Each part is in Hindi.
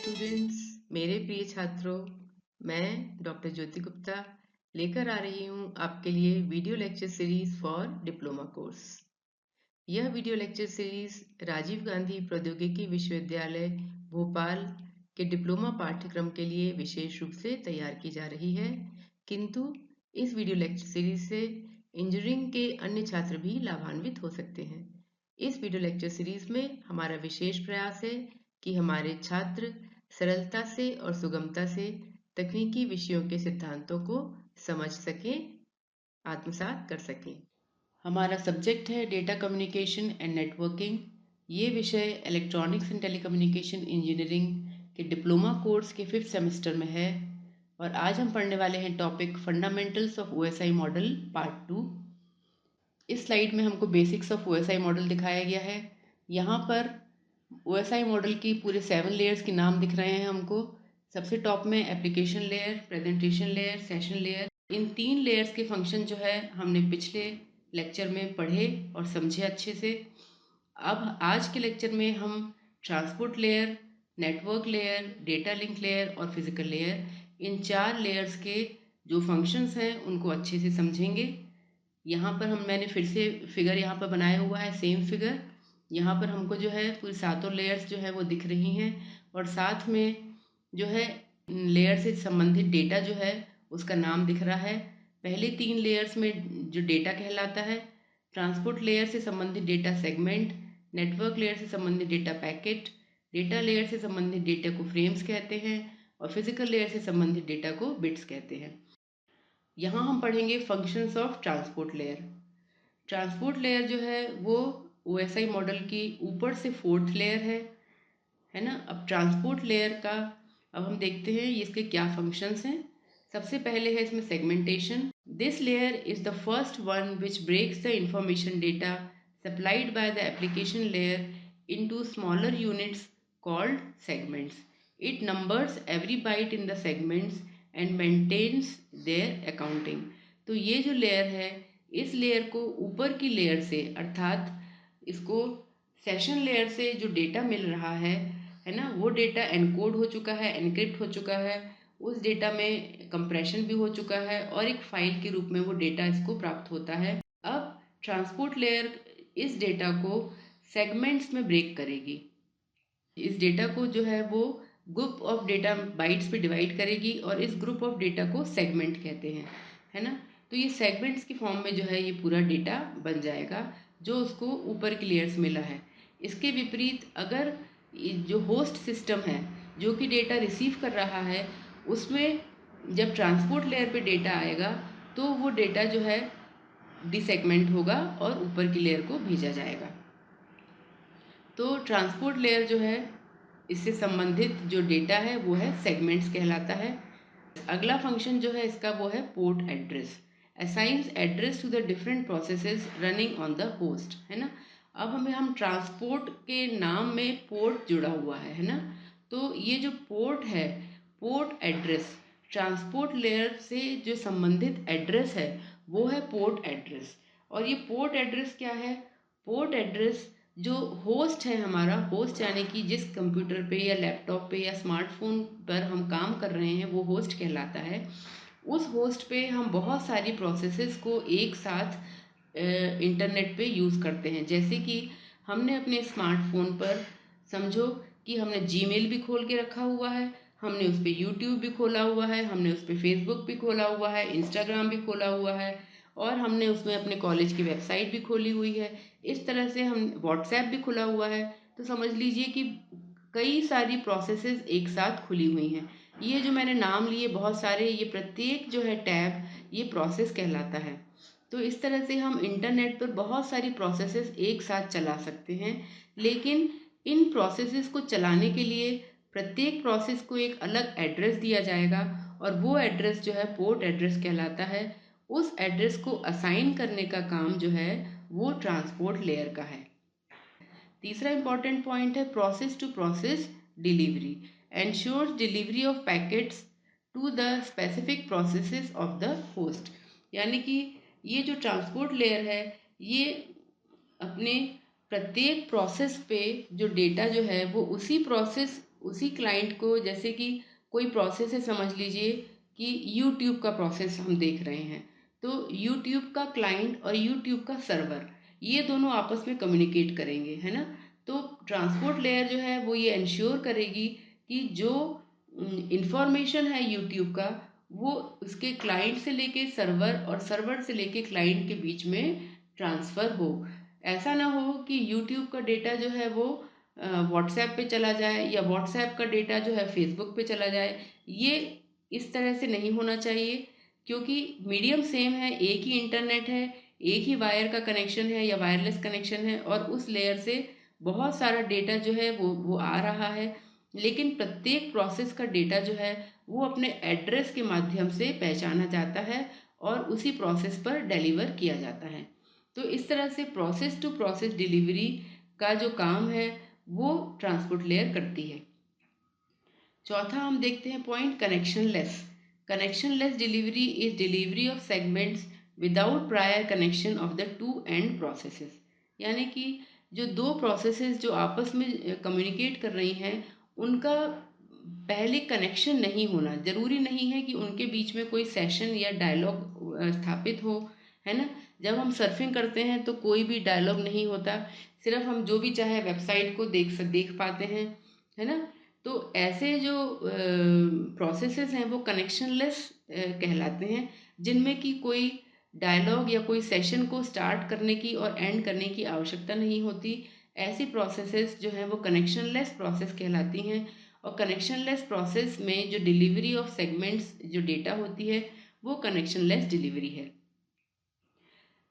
स्टूडेंट्स, मेरे प्रिय छात्रों, मैं डॉक्टर ज्योति गुप्ता लेकर आ रही हूँ आपके लिए video lecture series for diploma course. यह video lecture series Rajiv Gandhi Proudyogiki Vishwavidyalaya Bhopal के डिप्लोमा पाठ्यक्रम के लिए विशेष रूप से तैयार की जा रही है, किंतु इस वीडियो लेक्चर सीरीज से इंजीनियरिंग के अन्य छात्र भी लाभान्वित हो सकते हैं। इस वीडियो लेक्चर सीरीज में हमारा विशेष प्रयास है कि हमारे छात्र सरलता से और सुगमता से तकनीकी विषयों के सिद्धांतों को समझ सकें, आत्मसात कर सकें। हमारा सब्जेक्ट है डेटा कम्युनिकेशन एंड नेटवर्किंग। ये विषय इलेक्ट्रॉनिक्स एंड टेलीकम्युनिकेशन इंजीनियरिंग के डिप्लोमा कोर्स के 5th सेमेस्टर में है और आज हम पढ़ने वाले हैं topic fundamentals of OSI model part 2। इस स्लाइड में हमको बेसिक्स ऑफ ओएसआई मॉडल दिखाया गया है। यहाँ पर ओएसआई मॉडल की पूरे 7 लेयर्स के नाम दिख रहे हैं हमको। सबसे टॉप में application layer, presentation layer, session layer. इन 3 लेयर्स के फंक्शन जो है हमने पिछले लेक्चर में पढ़े और समझे अच्छे से। अब आज के लेक्चर में हम transport layer, network layer, data link layer और फिजिकल लेयर, इन 4 लेयर्स के जो फंक्शंस हैं उनको अच्छे से समझेंगे। यहाँ पर मैंने फिर से फिगर यहाँ पर बनाया हुआ है, सेम फिगर। यहाँ पर हमको जो है पूरी 7 लेयर्स जो है वो दिख रही हैं और साथ में जो है लेयर से संबंधित डेटा जो है उसका नाम दिख रहा है। पहले 3 लेयर्स में जो डेटा कहलाता है, ट्रांसपोर्ट लेयर से संबंधित डेटा सेगमेंट, नेटवर्क लेयर से संबंधित डेटा पैकेट, डेटा लेयर से संबंधित डेटा को फ्रेम्स कहते हैं और फिजिकल लेयर से संबंधित डेटा को बिट्स कहते हैं। यहाँ हम पढ़ेंगे functions of transport layer. Transport layer जो है वो ओएसआई मॉडल की ऊपर से 4th लेयर है ना। अब ट्रांसपोर्ट लेयर का अब हम देखते हैं इसके क्या फंक्शंस हैं। सबसे पहले है इसमें segmentation. This layer is the first one which breaks the information data supplied by the application layer into smaller units called segments. It numbers every byte in the segments and maintains their accounting. तो ये जो लेयर है, इस लेयर को ऊपर की लेयर से अर्थात इसको सेशन लेयर से जो डेटा मिल रहा है ना, वो डेटा एनकोड हो चुका है, एनक्रिप्ट हो चुका है, उस डेटा में कंप्रेशन भी हो चुका है और एक फाइल के रूप में वो डेटा इसको प्राप्त होता है। अब ट्रांसपोर्ट लेयर इस डेटा को सेगमेंट्स में ब्रेक करेगी। इस डेटा को जो है वो ग्रुप ऑफ डेटा बाइट्स पे डिवाइड करेगी और इस ग्रुप ऑफ डेटा को सेगमेंट कहते हैं, है ना। तो ये सेगमेंट्स की फॉर्म में जो है ये पूरा डेटा बन जाएगा जो उसको ऊपर की लेयर्स मिला है। इसके विपरीत अगर जो होस्ट सिस्टम है जो कि डेटा रिसीव कर रहा है, उसमें जब ट्रांसपोर्ट लेयर पे डेटा आएगा तो वो डेटा जो है डिसेगमेंट होगा और ऊपर की लेयर को भेजा जाएगा। तो ट्रांसपोर्ट लेयर जो है इससे संबंधित जो डेटा है वो है सेगमेंट्स कहलाता है। अगला फंक्शन जो है इसका वो है port address. Assigns address to the different processes running on the host, है ना। अब हम ट्रांसपोर्ट के नाम में पोर्ट जुड़ा हुआ है ना। तो ये जो पोर्ट है, पोर्ट एड्रेस, ट्रांसपोर्ट लेयर से जो संबंधित एड्रेस है वो है पोर्ट एड्रेस। और ये पोर्ट एड्रेस क्या है? पोर्ट एड्रेस जो होस्ट है हमारा, होस्ट यानी कि जिस कंप्यूटर पे या लैपटॉप पे या स्मार्टफोन पर हम काम कर रहे हैं वो होस्ट कहलाता है। उस होस्ट पे हम बहुत सारी प्रोसेसेस को एक साथ इंटरनेट पे यूज़ करते हैं। जैसे कि हमने अपने स्मार्टफोन पर समझो कि हमने जीमेल भी खोल के रखा हुआ है, हमने उस पर यूट्यूब भी खोला हुआ है, हमने उस पर फेसबुक भी खोला हुआ है, इंस्टाग्राम भी खोला हुआ है और हमने उसमें अपने कॉलेज की वेबसाइट भी खोली हुई है। इस तरह से हम व्हाट्सएप भी खुला हुआ है। तो समझ लीजिए कि कई सारी प्रोसेसेस एक साथ खुली हुई हैं। ये जो मैंने नाम लिए बहुत सारे, ये प्रत्येक जो है टैब ये प्रोसेस कहलाता है। तो इस तरह से हम इंटरनेट पर बहुत सारी प्रोसेसेस एक साथ चला सकते हैं, लेकिन इन प्रोसेसेस को चलाने के लिए प्रत्येक प्रोसेस को एक अलग एड्रेस दिया जाएगा और वो एड्रेस जो है पोर्ट एड्रेस कहलाता है। उस एड्रेस को असाइन करने का काम जो है वो ट्रांसपोर्ट लेयर का है। तीसरा इंपॉर्टेंट पॉइंट है process to process delivery, ensures delivery of packets to the specific processes of the host. यानी कि ये जो ट्रांसपोर्ट लेयर है ये अपने प्रत्येक प्रोसेस पे जो डेटा जो है वो उसी प्रोसेस उसी क्लाइंट को, जैसे कि कोई प्रोसेस है, समझ लीजिए कि यूट्यूब का प्रोसेस हम देख रहे हैं, तो यूट्यूब का क्लाइंट और यूट्यूब का सर्वर, ये दोनों आपस में कम्युनिकेट करेंगे, है ना। तो ट्रांसपोर्ट लेयर जो है वो ये इंश्योर करेगी कि जो इंफॉर्मेशन है यूट्यूब का, वो उसके क्लाइंट से लेके सर्वर और सर्वर से लेके क्लाइंट के बीच में ट्रांसफ़र हो। ऐसा ना हो कि यूट्यूब का डेटा जो है वो व्हाट्सएप पे चला जाए या व्हाट्सएप का डेटा जो है फेसबुक पे चला जाए। ये इस तरह से नहीं होना चाहिए, क्योंकि मीडियम सेम है, एक ही इंटरनेट है, एक ही वायर का कनेक्शन है या वायरलेस कनेक्शन है, और उस लेयर से बहुत सारा डेटा जो है वो आ रहा है। लेकिन प्रत्येक प्रोसेस का डेटा जो है वो अपने एड्रेस के माध्यम से पहचाना जाता है और उसी प्रोसेस पर डिलीवर किया जाता है। तो इस तरह से प्रोसेस टू प्रोसेस डिलीवरी का जो काम है वो ट्रांसपोर्ट लेयर करती है। चौथा हम देखते हैं point, connectionless. Connectionless delivery is delivery of segments without prior connection of the two end processes. यानी कि जो दो प्रोसेसेस जो आपस में कम्युनिकेट कर रही हैं, उनका पहले कनेक्शन नहीं होना जरूरी नहीं है कि उनके बीच में कोई सेशन या डायलॉग स्थापित हो, है ना। जब हम सर्फिंग करते हैं तो कोई भी डायलॉग नहीं होता, सिर्फ हम जो भी चाहे वेबसाइट को देख पाते हैं, है ना। तो ऐसे जो प्रोसेसेस हैं वो कनेक्शनलेस कहलाते हैं, जिनमें कि कोई डायलॉग या कोई सेशन को स्टार्ट करने की और एंड करने की आवश्यकता नहीं होती। ऐसी प्रोसेसेस जो हैं वो कनेक्शनलेस प्रोसेस कहलाती हैं। और कनेक्शनलेस प्रोसेस में जो डिलीवरी ऑफ सेगमेंट्स जो डेटा होती है वो कनेक्शनलेस डिलीवरी है।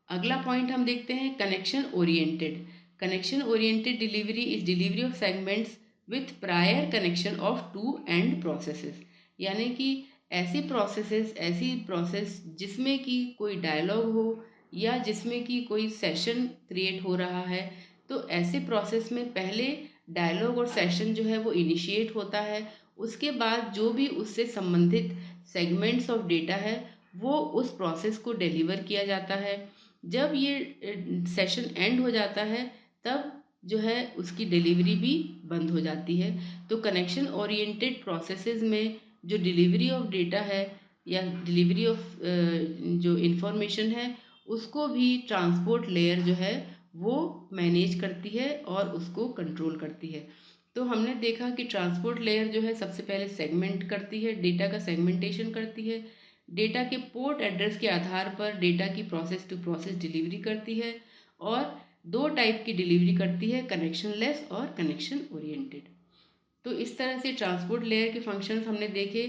अगला पॉइंट हम देखते हैं, connection oriented. Connection oriented delivery is delivery of segments with prior connection of two end processes. यानी कि ऐसी प्रोसेस जिसमें कि कोई डायलॉग हो या जिसमें कि कोई सेशन क्रिएट हो रहा है, तो ऐसे प्रोसेस में पहले डायलॉग और सेशन जो है वो इनिशिएट होता है। उसके बाद जो भी उससे संबंधित सेगमेंट्स ऑफ डेटा है वो उस प्रोसेस को डिलीवर किया जाता है। जब ये सेशन एंड हो जाता है तब जो है उसकी डिलीवरी भी बंद हो जाती है। तो कनेक्शन ओरिएंटेड प्रोसेसेस में जो डिलीवरी ऑफ डेटा है या डिलीवरी ऑफ जो इंफॉर्मेशन है, उसको भी ट्रांसपोर्ट लेयर जो है वो मैनेज करती है और उसको कंट्रोल करती है। तो हमने देखा कि ट्रांसपोर्ट लेयर जो है सबसे पहले सेगमेंट करती है, डेटा का सेगमेंटेशन करती है, डेटा के पोर्ट एड्रेस के आधार पर डेटा की प्रोसेस टू प्रोसेस डिलीवरी करती है, और दो टाइप की डिलीवरी करती है, कनेक्शनलेस और कनेक्शन ओरिएंटेड। तो इस तरह से ट्रांसपोर्ट लेयर के फंक्शंस हमने देखे।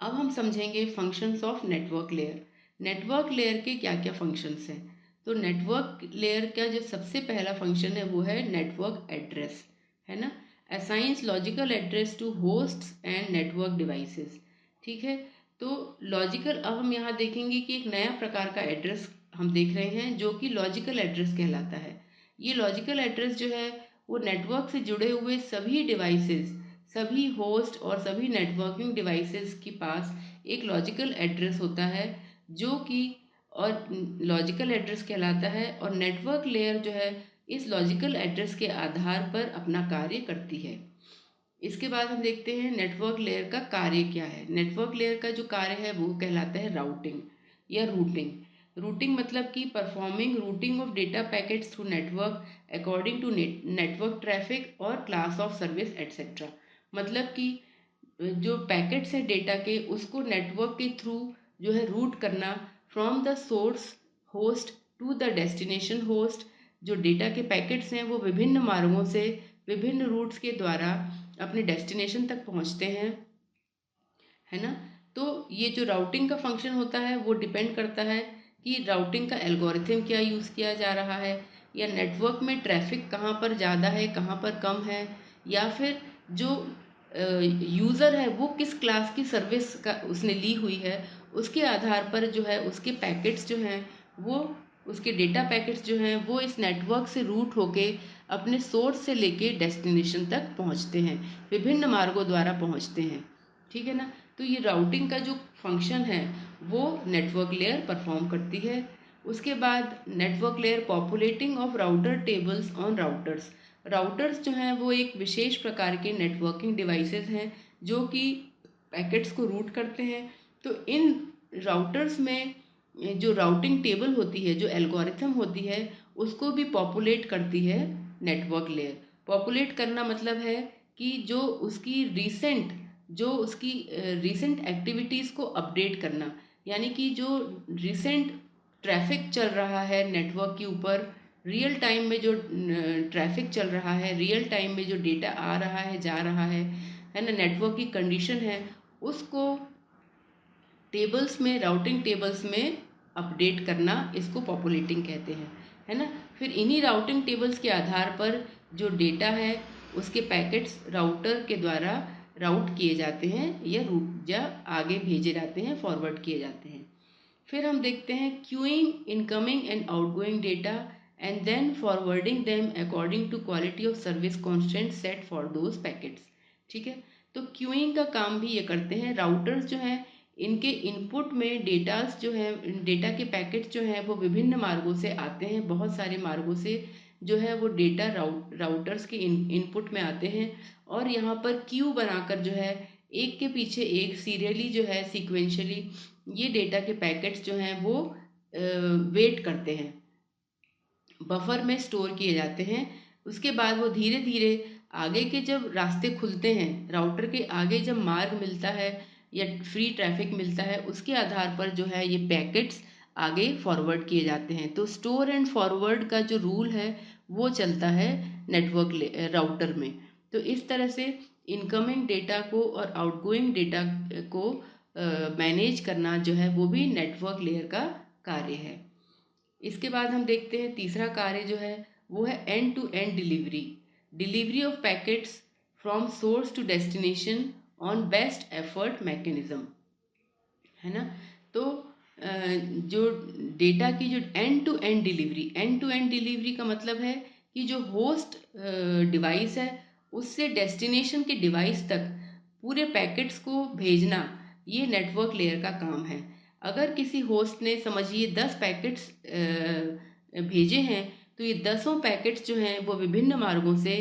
अब हम समझेंगे functions of network layer. Network layer के क्या क्या फंक्शंस हैं। तो नेटवर्क लेयर का जो सबसे पहला फंक्शन है वो है नेटवर्क एड्रेस, है ना। Assigns logical address to hosts and network devices. ठीक है। तो लॉजिकल, अब हम यहाँ देखेंगे कि एक नया प्रकार का एड्रेस हम देख रहे हैं जो कि लॉजिकल एड्रेस कहलाता है। ये लॉजिकल एड्रेस जो है वो नेटवर्क से जुड़े हुए सभी डिवाइसेस, सभी होस्ट और सभी नेटवर्किंग डिवाइसेस के पास एक लॉजिकल एड्रेस होता है, जो कि और लॉजिकल एड्रेस कहलाता है। और नेटवर्क लेयर जो है इस लॉजिकल एड्रेस के आधार पर अपना कार्य करती है। इसके बाद हम देखते हैं नेटवर्क लेयर का कार्य क्या है। नेटवर्क लेयर का जो कार्य है वो कहलाता है राउटिंग या रूटिंग। रूटिंग मतलब कि performing routing of data packets through network according to network traffic और क्लास ऑफ सर्विस एट्सेट्रा। मतलब कि जो पैकेट्स है डेटा के, उसको नेटवर्क के थ्रू जो है रूट करना, from the source host to the destination host. जो डेटा के पैकेट्स हैं वो विभिन्न मार्गों से, विभिन्न रूट्स के द्वारा अपने डेस्टिनेशन तक पहुंचते हैं, है ना। तो ये जो राउटिंग का फंक्शन होता है वो डिपेंड करता है कि राउटिंग का एल्गोरिथम क्या यूज़ किया जा रहा है, या नेटवर्क में ट्रैफिक कहाँ पर ज़्यादा है कहाँ पर कम है, या फिर जो यूज़र है वो किस क्लास की सर्विस का उसने ली हुई है, उसके आधार पर जो है उसके पैकेट्स जो हैं वो, उसके डेटा पैकेट्स जो हैं वो इस नेटवर्क से रूट होके अपने सोर्स से लेके डेस्टिनेशन तक पहुंचते हैं, विभिन्न मार्गों द्वारा पहुंचते हैं। ठीक है ना। तो ये राउटिंग का जो फंक्शन है वो नेटवर्क लेयर परफॉर्म करती है। उसके बाद network layer populating of router tables on routers. Routers जो हैं वो एक विशेष प्रकार के नेटवर्किंग डिवाइसेस हैं जो कि पैकेट्स को रूट करते हैं। तो इन राउटर्स में जो राउटिंग टेबल होती है, जो एल्गोरिथम होती है, उसको भी पॉपुलेट करती है नेटवर्क लेयर। पॉपुलेट करना मतलब है कि जो उसकी रीसेंट एक्टिविटीज़ को अपडेट करना, यानी कि जो रिसेंट ट्रैफिक चल रहा है नेटवर्क के ऊपर, रियल टाइम में जो ट्रैफिक चल रहा है, रियल टाइम में जो डेटा आ रहा है जा रहा है ना, नेटवर्क की कंडीशन है, उसको टेबल्स में, राउटिंग टेबल्स में अपडेट करना, इसको पॉपुलेटिंग कहते हैं, है ना। फिर इन्हीं राउटिंग टेबल्स के आधार पर जो डेटा है उसके पैकेट्स राउटर के द्वारा राउट किए जाते हैं या आगे भेजे जाते हैं, फॉरवर्ड किए जाते हैं। फिर हम देखते हैं queuing incoming and outgoing data and then forwarding them according to quality of service constant set for those packets. ठीक है, तो क्यूइंग का काम भी ये करते हैं। राउटर्स जो हैं इनके इनपुट में डेटास जो है, डेटा के पैकेट्स जो हैं वो विभिन्न मार्गों से आते हैं, बहुत सारे मार्गों से जो है वो डेटा राउटर्स के इनपुट में आते हैं, और यहाँ पर क्यू बनाकर जो है एक के पीछे एक सीरियली जो है सीक्वेंशियली ये डेटा के पैकेट्स जो हैं वो वेट करते हैं, बफर में स्टोर किए जाते हैं। उसके बाद वो धीरे धीरे आगे के जब रास्ते खुलते हैं, राउटर के आगे जब मार्ग मिलता है या फ्री ट्रैफिक मिलता है, उसके आधार पर जो है ये पैकेट्स आगे फॉरवर्ड किए जाते हैं। तो स्टोर एंड फॉरवर्ड का जो रूल है वो चलता है नेटवर्क राउटर में। तो इस तरह से इनकमिंग डेटा को और आउटगोइंग डेटा को मैनेज करना जो है वो भी नेटवर्क लेयर का कार्य है। इसके बाद हम देखते हैं तीसरा कार्य जो है वो है end to end delivery, delivery of packets from source to destination on best effort mechanism, है ना। तो जो डेटा की जो एंड टू एंड डिलीवरी का मतलब है कि जो होस्ट डिवाइस है उससे डेस्टिनेशन के डिवाइस तक पूरे पैकेट्स को भेजना, ये नेटवर्क लेयर का काम है। अगर किसी होस्ट ने समझिए 10 पैकेट्स भेजे हैं, तो ये 10 पैकेट्स जो हैं वो विभिन्न मार्गों से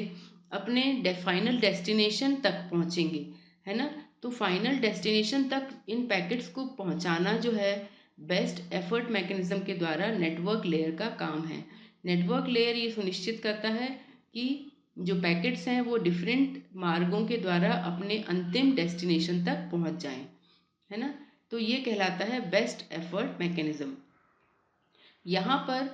अपने फाइनल डेस्टिनेशन तक पहुंचेंगे, है ना। तो फाइनल डेस्टिनेशन तक इन पैकेट्स को पहुंचाना जो है बेस्ट एफर्ट मैकेनिज्म के द्वारा नेटवर्क लेयर का काम है। नेटवर्क लेयर ये सुनिश्चित करता है कि जो पैकेट्स हैं वो डिफरेंट मार्गों के द्वारा अपने अंतिम डेस्टिनेशन तक पहुंच जाएं, है ना। तो ये कहलाता है बेस्ट एफर्ट मैकेनिज्म। यहाँ पर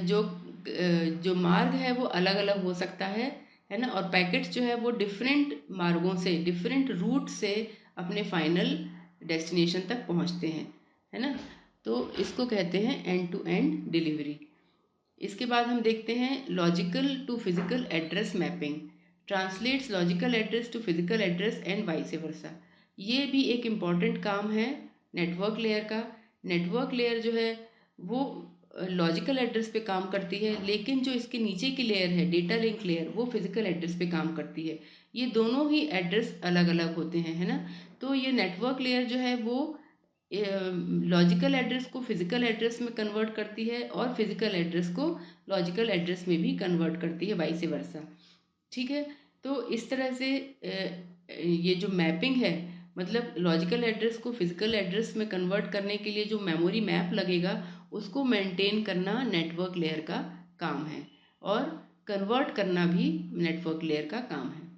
जो मार्ग है वो अलग अलग हो सकता है ना, और पैकेट्स जो है वो डिफरेंट मार्गों से, डिफरेंट रूट से अपने फाइनल डेस्टिनेशन तक पहुँचते हैं, है ना। तो इसको कहते हैं एंड टू एंड डिलीवरी। इसके बाद हम देखते हैं logical to physical address mapping, translates logical address to physical address and vice versa. ये भी एक इम्पॉर्टेंट काम है नेटवर्क लेयर का। नेटवर्क लेयर जो है वो लॉजिकल एड्रेस पे काम करती है, लेकिन जो इसके नीचे की लेयर है डेटा लिंक लेयर, वो फिजिकल एड्रेस पे काम करती है। ये दोनों ही एड्रेस अलग अलग होते हैं, है ना। तो ये नेटवर्क लेयर जो है वो लॉजिकल एड्रेस को फिजिकल एड्रेस में कन्वर्ट करती है और फिजिकल एड्रेस को लॉजिकल एड्रेस में भी कन्वर्ट करती है, वाइस वर्सा। ठीक है, तो इस तरह से ये जो मैपिंग है, मतलब लॉजिकल एड्रेस को फिजिकल एड्रेस में कन्वर्ट करने के लिए जो मेमोरी मैप लगेगा उसको मेंटेन करना नेटवर्क लेयर का काम है, और कन्वर्ट करना भी नेटवर्क लेयर का काम है।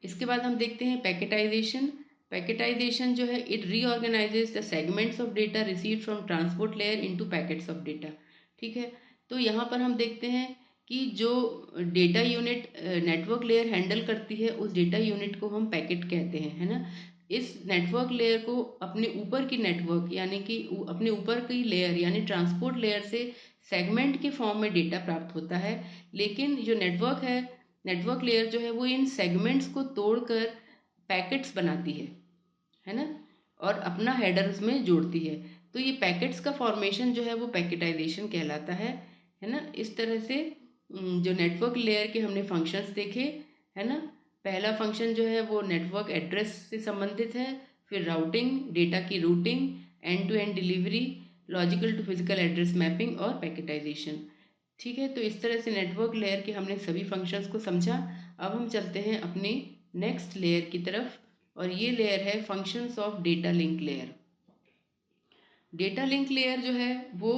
इसके बाद हम देखते हैं पैकेटाइजेशन। पैकेटाइजेशन जो है it reorganizes the segments of data receive from transport layer into packets of data. ठीक है, तो यहाँ पर हम देखते हैं कि जो data unit network layer handle करती है उस डेटा यूनिट को हम पैकेट कहते हैं, है ना। इस नेटवर्क लेयर को अपने ऊपर की नेटवर्क यानी कि अपने ऊपर की लेयर यानी ट्रांसपोर्ट लेयर से सेगमेंट के फॉर्म में डेटा प्राप्त होता है, लेकिन जो नेटवर्क लेयर जो है वो इन सेगमेंट्स को तोड़कर पैकेट्स बनाती है ना, और अपना हेडर उसमें जोड़ती है। तो ये पैकेट्स का फॉर्मेशन जो है वो पैकेटाइजेशन कहलाता है ना। इस तरह से जो नेटवर्क लेयर के हमने फंक्शंस देखे, है ना। पहला फंक्शन जो है वो नेटवर्क एड्रेस से संबंधित है, फिर राउटिंग, डेटा की routing, end to end delivery, logical to physical address mapping और पैकेटाइजेशन। ठीक है, तो इस तरह से नेटवर्क लेयर के हमने सभी फंक्शंस को समझा। अब हम चलते हैं अपनी नेक्स्ट लेयर की तरफ, और ये लेयर है functions of data link layer. Data link layer जो है वो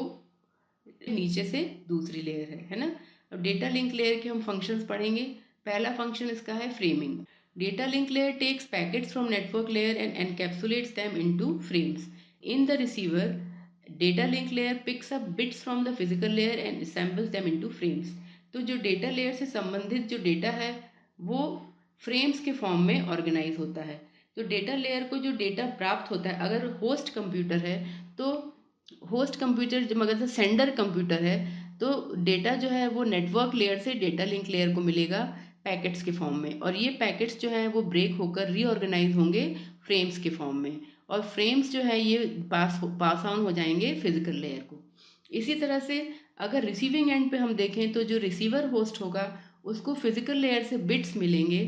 नीचे से दूसरी लेयर है ना। अब डेटा लिंक लेयर के हम फंक्शंस पढ़ेंगे। पहला फंक्शन इसका है framing. Data link layer takes packets from network layer and encapsulates them into frames. In the receiver data link layer picks up bits from the physical layer and assembles them into frames. तो जो डेटा लेयर से संबंधित जो डेटा है वो फ्रेम्स के फॉर्म में ऑर्गेनाइज होता है। तो डेटा लेयर को जो डेटा प्राप्त होता है, अगर होस्ट कंप्यूटर है तो होस्ट कंप्यूटर जब अगर से सेंडर कंप्यूटर है तो डेटा जो है वो नेटवर्क लेयर से डेटा लिंक लेयर को मिलेगा पैकेट्स के फॉर्म में, और ये पैकेट्स जो है वो ब्रेक होकर रीऑर्गेनाइज होंगे फ्रेम्स के फॉर्म में, और फ्रेम्स जो है ये पास ऑन हो जाएंगे फिजिकल लेयर को। इसी तरह से अगर रिसीविंग एंड पे हम देखें तो जो रिसीवर होस्ट होगा उसको फिजिकल लेयर से बिट्स मिलेंगे,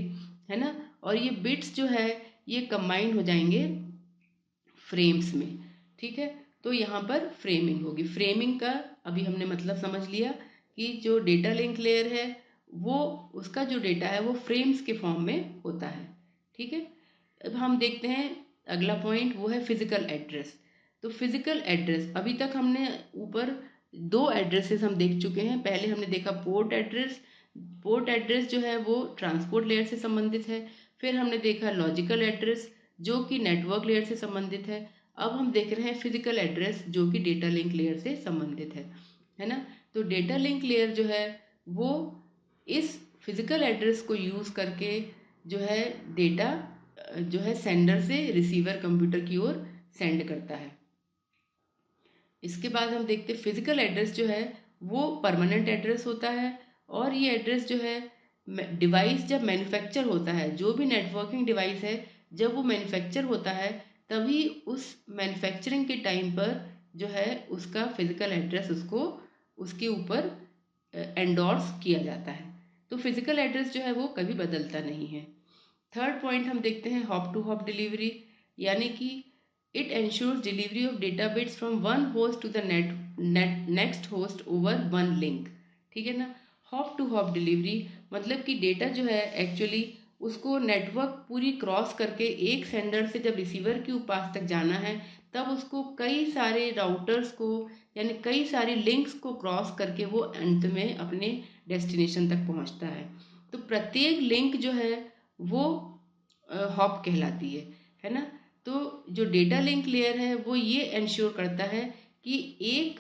है ना, और ये बिट्स जो है ये कंबाइंड हो जाएंगे फ्रेम्स में। ठीक है, तो यहाँ पर फ्रेमिंग होगी। फ्रेमिंग का अभी हमने मतलब समझ लिया कि जो डेटा लिंक लेयर है वो उसका जो डेटा है वो फ्रेम्स के फॉर्म में होता है। ठीक है, अब हम देखते हैं अगला पॉइंट, वो है फिजिकल एड्रेस। तो फिजिकल एड्रेस, अभी तक हमने ऊपर दो एड्रेसेस हम देख चुके हैं। पहले हमने देखा पोर्ट एड्रेस। पोर्ट एड्रेस जो है वो ट्रांसपोर्ट लेयर से संबंधित है। फिर हमने देखा लॉजिकल एड्रेस जो कि नेटवर्क लेयर से संबंधित है। अब हम देख रहे हैं फिजिकल एड्रेस जो कि डेटा लिंक लेयर से संबंधित है ना। तो डेटा लिंक लेयर जो है वो इस फिजिकल एड्रेस को यूज़ करके जो है डेटा जो है सेंडर से रिसीवर कंप्यूटर की ओर सेंड करता है। इसके बाद हम देखते हैं फिजिकल एड्रेस जो है वो परमानेंट एड्रेस होता है, और ये एड्रेस जो है डिवाइस जब मैन्युफैक्चर होता है, जो भी नेटवर्किंग डिवाइस है जब वो मैन्युफैक्चर होता है तभी उस मैन्युफैक्चरिंग के टाइम पर जो है उसका फिजिकल एड्रेस उसको उसके ऊपर एंडोर्स किया जाता है। तो फिजिकल एड्रेस जो है वो कभी बदलता नहीं है। थर्ड पॉइंट हम देखते हैं हॉप टू हॉप डिलीवरी, यानी कि it ensures delivery of data bits from one host to the next host over one link. ठीक है ना। हॉप टू हॉप डिलीवरी मतलब कि डेटा जो है एक्चुअली उसको नेटवर्क पूरी क्रॉस करके एक सेंडर से जब रिसीवर के पास तक जाना है तब उसको कई सारे राउटर्स को यानी कई सारी लिंक्स को क्रॉस करके वो अंत में अपने डेस्टिनेशन तक पहुंचता है। तो प्रत्येक लिंक जो है वो हॉप कहलाती है ना। तो जो डेटा लिंक लेयर है वो ये इंश्योर करता है कि एक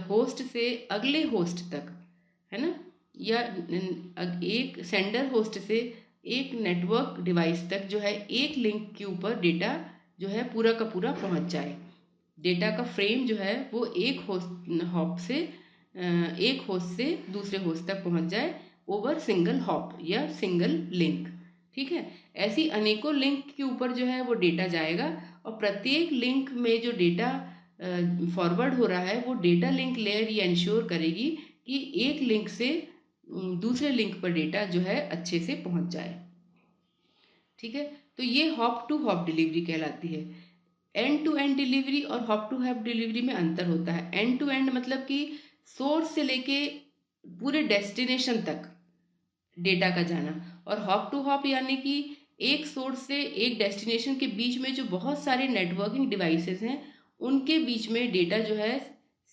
होस्ट से अगले होस्ट तक, है ना, या एक सेंडर होस्ट से एक नेटवर्क डिवाइस तक जो है एक लिंक के ऊपर डेटा जो है पूरा का पूरा पहुंच जाए। डेटा का फ्रेम जो है वो एक होस्ट हॉप से एक होस्ट से दूसरे होस्ट तक पहुंच जाए ओवर सिंगल हॉप या सिंगल लिंक। ठीक है, ऐसी अनेकों लिंक के ऊपर जो है वो डेटा जाएगा, और प्रत्येक लिंक में जो डेटा फॉरवर्ड हो रहा है वो डेटा लिंक लेयर ये इंश्योर करेगी कि एक लिंक से दूसरे लिंक पर डेटा जो है अच्छे से पहुंच जाए। ठीक है, तो ये हॉप टू हॉप डिलीवरी कहलाती है। एंड टू एंड डिलीवरी और हॉप टू हॉप डिलीवरी में अंतर होता है। एंड टू एंड मतलब कि सोर्स से लेके पूरे डेस्टिनेशन तक डेटा का जाना, और हॉप टू हॉप यानी कि एक सोर्स से एक डेस्टिनेशन के बीच में जो बहुत सारे नेटवर्किंग डिवाइसेस हैं उनके बीच में डेटा जो है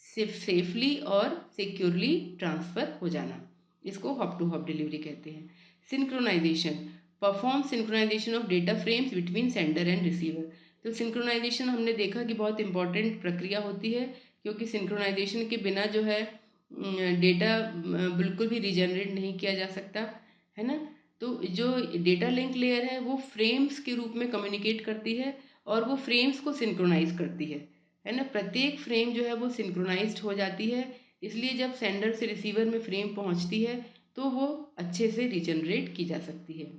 सेफली और सिक्योरली ट्रांसफ़र हो जाना, इसको हॉप टू हॉप डिलीवरी कहते हैं। Synchronization perform synchronization of data frames between sender and receiver. तो सिंक्रोनाइजेशन हमने देखा कि बहुत इंपॉर्टेंट प्रक्रिया होती है, क्योंकि सिंक्रोनाइजेशन के बिना जो है डेटा बिल्कुल भी रिजनरेट नहीं किया जा सकता, है ना। तो जो डेटा लिंक लेयर है वो फ्रेम्स के रूप में कम्युनिकेट करती है और वो फ्रेम्स को सिंक्रोनाइज करती है ना। प्रत्येक फ्रेम जो है वो सिंक्रोनाइज्ड हो जाती है, इसलिए जब सेंडर से रिसीवर में फ्रेम पहुंचती है तो वो अच्छे से रिजनरेट की जा सकती है।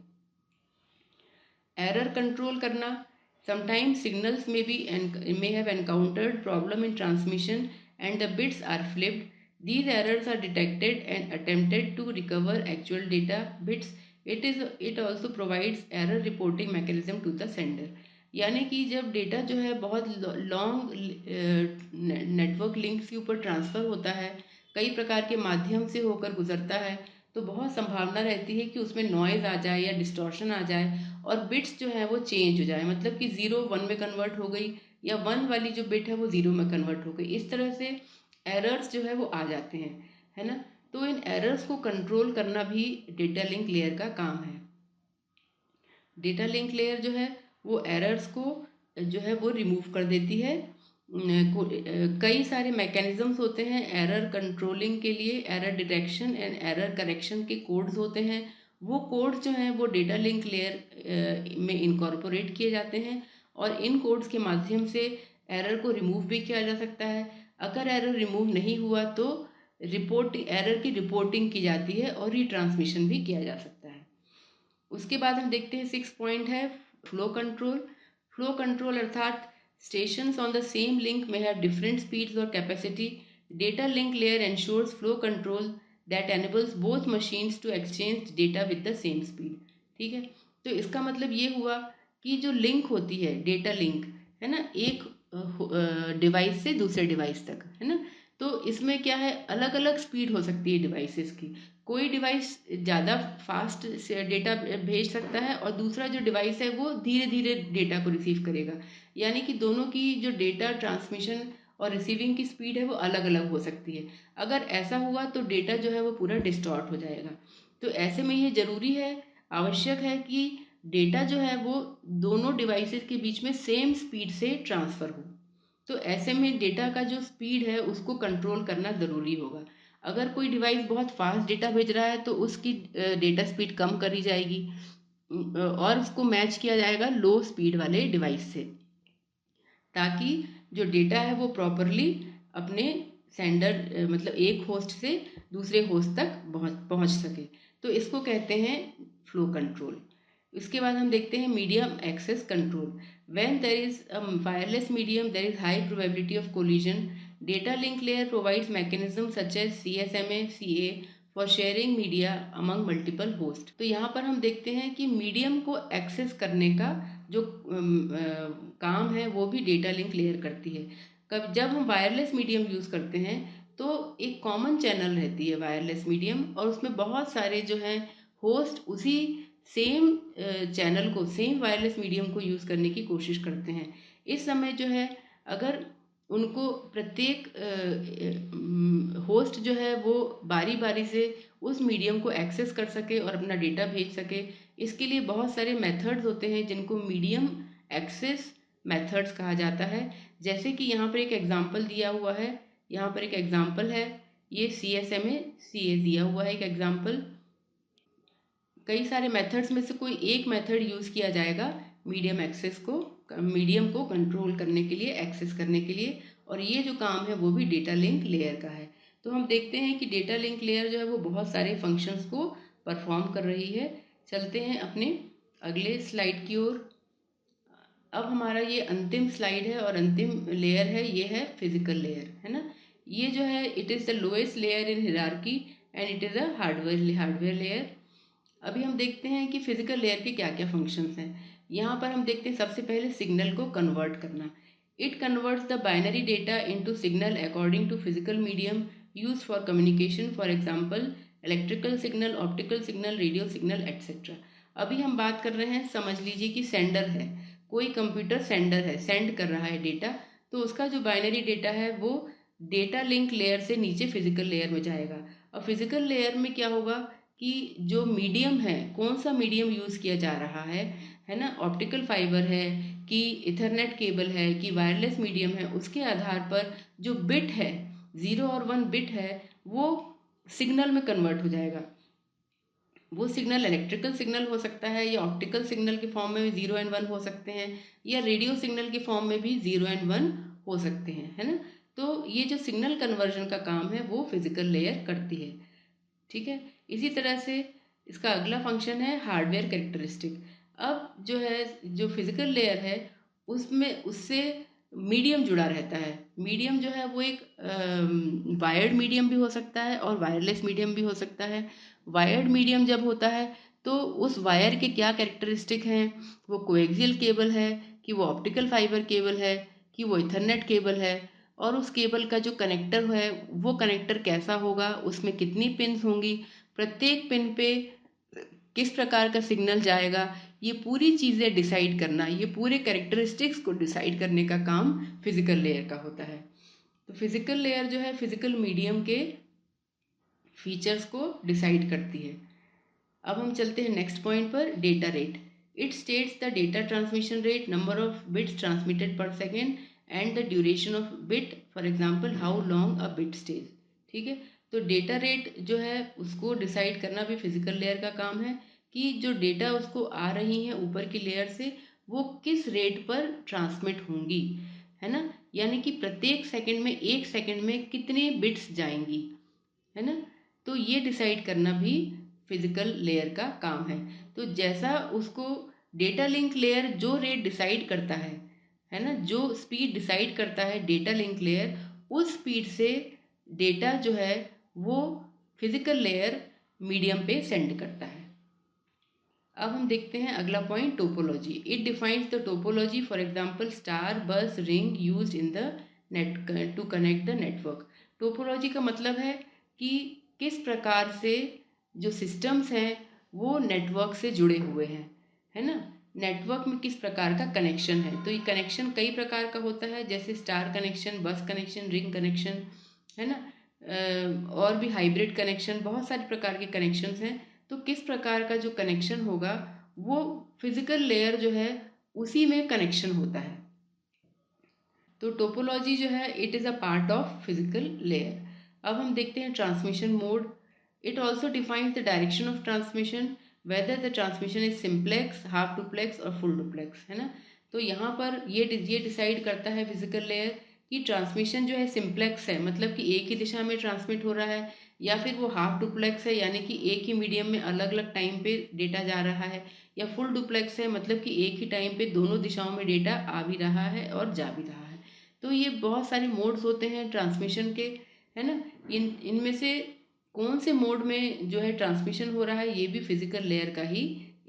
एरर कंट्रोल करना, sometimes signals may have encountered problem in transmission and the bits are flipped. These errors are detected and attempted to recover actual data bits. It also provides error reporting mechanism to the sender. यानी कि जब डेटा जो है बहुत लॉन्ग नेटवर्क लिंक्स के ऊपर ट्रांसफ़र होता है कई प्रकार के माध्यम से होकर गुजरता है, तो बहुत संभावना रहती है कि उसमें नॉइज़ आ जाए या डिस्टॉर्शन आ जाए और बिट्स जो है वो चेंज हो जाए, मतलब कि 0 1 में कन्वर्ट हो गई या 1 वाली जो बिट है वो 0 में कन्वर्ट हो गई। इस तरह से एरर्स जो है वो आ जाते हैं, है ना। तो इन एरर्स को कंट्रोल करना भी डेटा लिंक लेयर का काम है। डेटा लिंक लेयर जो है वो एरर्स को जो है वो रिमूव कर देती है। कई सारे मैकेनिज्म्स होते हैं एरर कंट्रोलिंग के लिए, error detection and error correction के कोड्स होते हैं। वो कोड्स जो हैं वो डेटा लिंक लेयर में इनकॉर्पोरेट किए जाते हैं और इन कोड्स के माध्यम से एरर को रिमूव भी किया जा सकता है। अगर एरर रिमूव नहीं हुआ तो एरर की रिपोर्टिंग की जाती है और रिट्रांसमिशन भी किया जा सकता है। उसके बाद हम देखते हैं 6 पॉइंट है फ्लो कंट्रोल। फ्लो कंट्रोल अर्थात stations on the same link में हैव डिफरेंट स्पीड्स और capacity. Data link layer ensures flow control that enables both machines to exchange data with the same speed. ठीक है, तो इसका मतलब ये हुआ कि जो लिंक होती है, डेटा लिंक है ना, एक डिवाइस से दूसरे डिवाइस तक, है ना। तो इसमें क्या है, अलग अलग स्पीड हो सकती है डिवाइसेस की। कोई डिवाइस ज़्यादा फास्ट से डेटा भेज सकता है और दूसरा जो डिवाइस है वो धीरे धीरे डेटा को रिसीव करेगा, यानी कि दोनों की जो डेटा ट्रांसमिशन और रिसीविंग की स्पीड है वो अलग अलग हो सकती है। अगर ऐसा हुआ तो डेटा जो है वो पूरा डिस्टॉर्ट हो जाएगा। तो ऐसे में ये ज़रूरी है, आवश्यक है कि डेटा जो है वो दोनों डिवाइसेस के बीच में सेम स्पीड से ट्रांसफ़र हो। तो ऐसे में डेटा का जो स्पीड है उसको कंट्रोल करना ज़रूरी होगा। अगर कोई डिवाइस बहुत फास्ट डेटा भेज रहा है तो उसकी डेटा स्पीड कम करी जाएगी और उसको मैच किया जाएगा लो स्पीड वाले डिवाइस से, ताकि जो डेटा है वो प्रॉपरली अपने सेंडर मतलब एक होस्ट से दूसरे होस्ट तक पहुंच सके। तो इसको कहते हैं फ्लो कंट्रोल। इसके बाद हम देखते हैं medium access control. When there is a wireless medium there is high probability of collision. Data link layer provides mechanism such as CSMA CA for sharing media among multiple host. तो यहाँ पर हम देखते हैं कि मीडियम को एक्सेस करने का जो काम है वो भी डेटा लिंक लेयर करती है। जब हम वायरलेस मीडियम यूज़ करते हैं तो एक कॉमन चैनल रहती है वायरलेस मीडियम, और उसमें बहुत सारे जो हैं होस्ट उसी सेम चैनल को, सेम वायरलेस मीडियम को यूज़ करने की कोशिश करते हैं। इस समय जो है अगर उनको प्रत्येक होस्ट जो है वो बारी बारी से उस मीडियम को एक्सेस कर सके और अपना डेटा भेज सके, इसके लिए बहुत सारे मेथड्स होते हैं जिनको मीडियम एक्सेस मेथड्स कहा जाता है। जैसे कि यहाँ पर एक एग्जांपल दिया हुआ है, यहाँ पर एक एग्जांपल है, ये CSMA CA दिया हुआ है एक एग्जांपल। कई सारे मेथड्स में से कोई एक मेथड यूज़ किया जाएगा मीडियम को कंट्रोल करने के लिए, एक्सेस करने के लिए, और ये जो काम है वो भी डेटा लिंक लेयर का है। तो हम देखते हैं कि डेटा लिंक लेयर जो है वो बहुत सारे फंक्शंस को परफॉर्म कर रही है। चलते हैं अपने अगले स्लाइड की ओर। अब हमारा ये अंतिम स्लाइड है और अंतिम लेयर है, ये है फिजिकल लेयर, है ना। ये जो है it is the lowest layer in hierarchy and it is a hardware layer. अभी हम देखते हैं कि फिजिकल लेयर के क्या क्या फंक्शंस हैं। यहाँ पर हम देखते हैं सबसे पहले सिग्नल को कन्वर्ट करना। It converts the binary data into signal according to physical medium use for communication, for example electrical signal, optical signal, radio signal etcetera. अभी हम बात कर रहे हैं, समझ लीजिए कि सेंडर है, कोई कंप्यूटर सेंडर है, सेंड कर रहा है डेटा, तो उसका जो बाइनरी डेटा है वो डेटा लिंक लेयर से नीचे फिजिकल लेयर में जाएगा। और फिजिकल लेयर में क्या होगा कि जो मीडियम है, कौन सा मीडियम यूज़ किया जा रहा है ना, ऑप्टिकल फाइबर है कि इथरनेट केबल है कि वायरलेस मीडियम है, उसके आधार पर जो बिट है, 0 और 1 बिट है, वो सिग्नल में कन्वर्ट हो जाएगा। वो सिग्नल इलेक्ट्रिकल सिग्नल हो सकता है या ऑप्टिकल सिग्नल के फॉर्म में भी 0 एंड 1 हो सकते हैं, या रेडियो सिग्नल के फॉर्म में भी 0 एंड 1 हो सकते हैं, है ना। तो ये जो सिग्नल कन्वर्जन का काम है वो फिजिकल लेयर करती है। ठीक है, इसी तरह से इसका अगला फंक्शन है हार्डवेयर कैरेक्टरिस्टिक। अब जो है, जो फिजिकल लेयर है उसमें उससे मीडियम जुड़ा रहता है। मीडियम जो है वो एक वायर्ड मीडियम भी हो सकता है और वायरलेस मीडियम भी हो सकता है। वायर्ड मीडियम जब होता है तो उस वायर के क्या कैरेक्टरिस्टिक हैं, वो कोएक्सियल केबल है कि वो ऑप्टिकल फाइबर केबल है कि वो इथरनेट केबल है, और उस केबल का जो कनेक्टर है वो कनेक्टर कैसा होगा, उसमें कितनी पिन्स होंगी, प्रत्येक पिन पे किस प्रकार का सिग्नल जाएगा, ये पूरी चीज़ें डिसाइड करना, ये पूरे कैरेक्टरिस्टिक्स को डिसाइड करने का काम फिजिकल लेयर का होता है। तो फिजिकल लेयर जो है फिजिकल मीडियम के फीचर्स को डिसाइड करती है। अब हम चलते हैं नेक्स्ट पॉइंट पर, data rate. It states the data transmission rate, number of bits transmitted per second and the duration of bit, for example how long a bit stays. ठीक है, तो डेटा रेट जो है उसको डिसाइड करना भी फिजिकल लेयर का काम है कि जो डेटा उसको आ रही हैं ऊपर की लेयर से वो किस रेट पर ट्रांसमिट होंगी, है ना, यानी कि प्रत्येक सेकंड में, एक सेकंड में कितने बिट्स जाएंगी, है ना। तो ये डिसाइड करना भी फिजिकल लेयर का काम है। तो जैसा उसको डेटा लिंक लेयर जो रेट डिसाइड करता है ना, जो स्पीड डिसाइड करता है डेटा लिंक लेयर, उस स्पीड से डेटा जो है वो फिजिकल लेयर मीडियम पे सेंड करता है। अब हम देखते हैं अगला point, topology. It defines the topology, for example star bus ring used in the net to connect the network. Topology का मतलब है कि किस प्रकार से जो सिस्टम्स हैं वो नेटवर्क से जुड़े हुए हैं, है ना, नेटवर्क में किस प्रकार का कनेक्शन है। तो ये कनेक्शन कई प्रकार का होता है, जैसे स्टार कनेक्शन, बस कनेक्शन, रिंग कनेक्शन, है ना, और भी हाइब्रिड कनेक्शन, बहुत सारे प्रकार के कनेक्शंस हैं। तो किस प्रकार का जो कनेक्शन होगा वो फिजिकल लेयर जो है उसी में कनेक्शन होता है। तो टोपोलॉजी जो है it is a part of physical layer. अब हम देखते हैं transmission mode. It also defines the direction of transmission, whether the transmission is simplex, half duplex और फुल डुप्लेक्स, है ना। तो यहाँ पर ये डिसाइड करता है फिजिकल लेयर कि ट्रांसमिशन जो है सिंप्लेक्स है, मतलब कि एक ही दिशा में ट्रांसमिट हो रहा है, या फिर वो हाफ डुप्लेक्स है, यानी कि एक ही मीडियम में अलग अलग टाइम पे डेटा जा रहा है, या फुल डुप्लेक्स है, मतलब कि एक ही टाइम पे दोनों दिशाओं में डेटा आ भी रहा है और जा भी रहा है। तो ये बहुत सारे मोड्स होते हैं ट्रांसमिशन के, है ना। इनमें से कौन से मोड में जो है ट्रांसमिशन हो रहा है ये भी फिजिकल लेयर का ही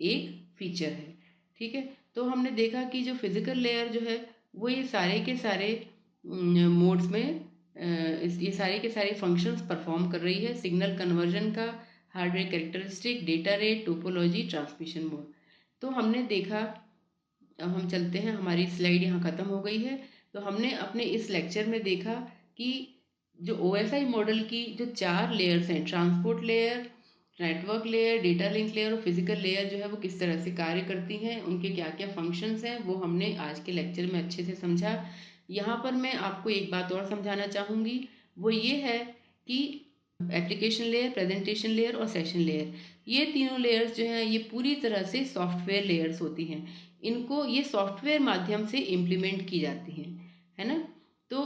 एक फीचर है। ठीक है, तो हमने देखा कि जो फिजिकल लेयर जो है वो ये सारे के सारे मोड्स में ये सारे के सारे फंक्शंस परफॉर्म कर रही है, सिग्नल कन्वर्जन का, hardware characteristic, data rate, topology, transmission mode. तो हमने देखा, अब हम चलते हैं, हमारी स्लाइड यहाँ ख़त्म हो गई है। तो हमने अपने इस लेक्चर में देखा कि जो OSI मॉडल की जो 4 लेयर्स हैं, transport layer, network layer, data link layer और फिजिकल लेयर जो है वो किस तरह से कार्य करती हैं, उनके क्या क्या फंक्शंस हैं, वो हमने आज के लेक्चर में अच्छे से समझा। यहाँ पर मैं आपको एक बात और समझाना चाहूँगी, वो ये है कि एप्लीकेशन लेयर, प्रेजेंटेशन लेयर और सेशन लेयर, ये तीनों लेयर्स जो हैं ये पूरी तरह से सॉफ्टवेयर लेयर्स होती हैं। इनको ये सॉफ्टवेयर माध्यम से इम्प्लीमेंट की जाती हैं, है ना। तो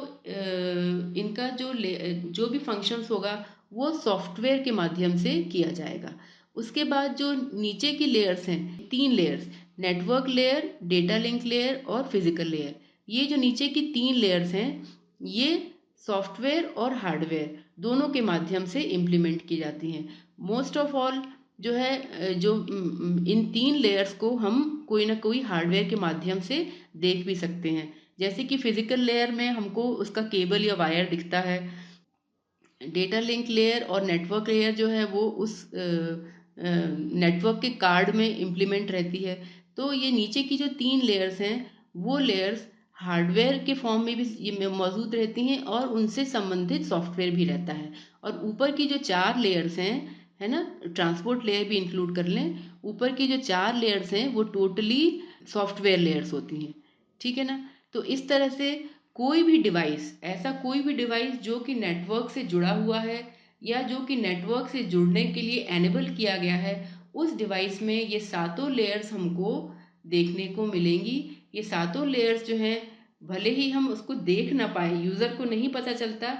इनका जो भी फंक्शंस होगा वो सॉफ्टवेयर के माध्यम से किया जाएगा। उसके बाद जो नीचे की लेयर्स हैं, 3 layers, network layer, data link layer और फिजिकल लेयर, ये जो नीचे की 3 लेयर्स हैं ये सॉफ्टवेयर और हार्डवेयर दोनों के माध्यम से इम्प्लीमेंट की जाती हैं। मोस्ट ऑफ ऑल जो है इन 3 लेयर्स को हम कोई ना कोई हार्डवेयर के माध्यम से देख भी सकते हैं। जैसे कि फिजिकल लेयर में हमको उसका केबल या वायर दिखता है, डेटा लिंक लेयर और नेटवर्क लेयर जो है वो उस नेटवर्क के कार्ड में इम्प्लीमेंट रहती है। तो ये नीचे की जो 3 लेयर्स हैं वो लेयर्स हार्डवेयर के फॉर्म में भी ये मौजूद रहती हैं और उनसे संबंधित सॉफ्टवेयर भी रहता है। और ऊपर की जो 4 लेयर्स हैं, है ना, ट्रांसपोर्ट लेयर भी इंक्लूड कर लें, ऊपर की जो 4 लेयर्स हैं वो टोटली सॉफ्टवेयर लेयर्स होती हैं। ठीक है ना। तो इस तरह से कोई भी डिवाइस, ऐसा कोई भी डिवाइस जो कि नेटवर्क से जुड़ा हुआ है या जो कि नेटवर्क से जुड़ने के लिए एनेबल किया गया है, उस डिवाइस में ये सातों लेयर्स हमको देखने को मिलेंगी। ये सातों लेयर्स जो हैं भले ही हम उसको देख ना पाए, यूज़र को नहीं पता चलता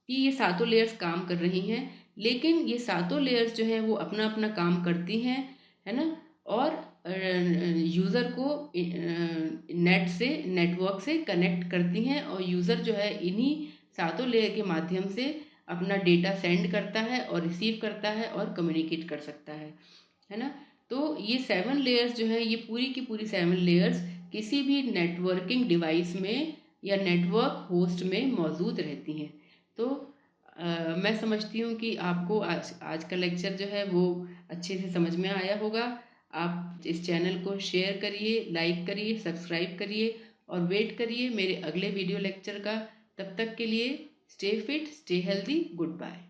कि ये सातों लेयर्स काम कर रही हैं, लेकिन ये सातों लेयर्स जो हैं वो अपना अपना काम करती हैं, है ना। और यूज़र को नेट से, नेटवर्क से कनेक्ट करती हैं और यूज़र जो है इन्हीं सातों लेयर के माध्यम से अपना डेटा सेंड करता है और रिसीव करता है और कम्युनिकेट कर सकता है ना। तो ये 7 लेयर्स जो है ये पूरी की पूरी 7 लेयर्स किसी भी नेटवर्किंग डिवाइस में या नेटवर्क होस्ट में मौजूद रहती हैं। तो मैं समझती हूँ कि आपको आज का लेक्चर जो है वो अच्छे से समझ में आया होगा। आप इस चैनल को शेयर करिए, लाइक करिए, सब्सक्राइब करिए और वेट करिए मेरे अगले वीडियो लेक्चर का। तब तक के लिए stay fit, stay healthy, good bye.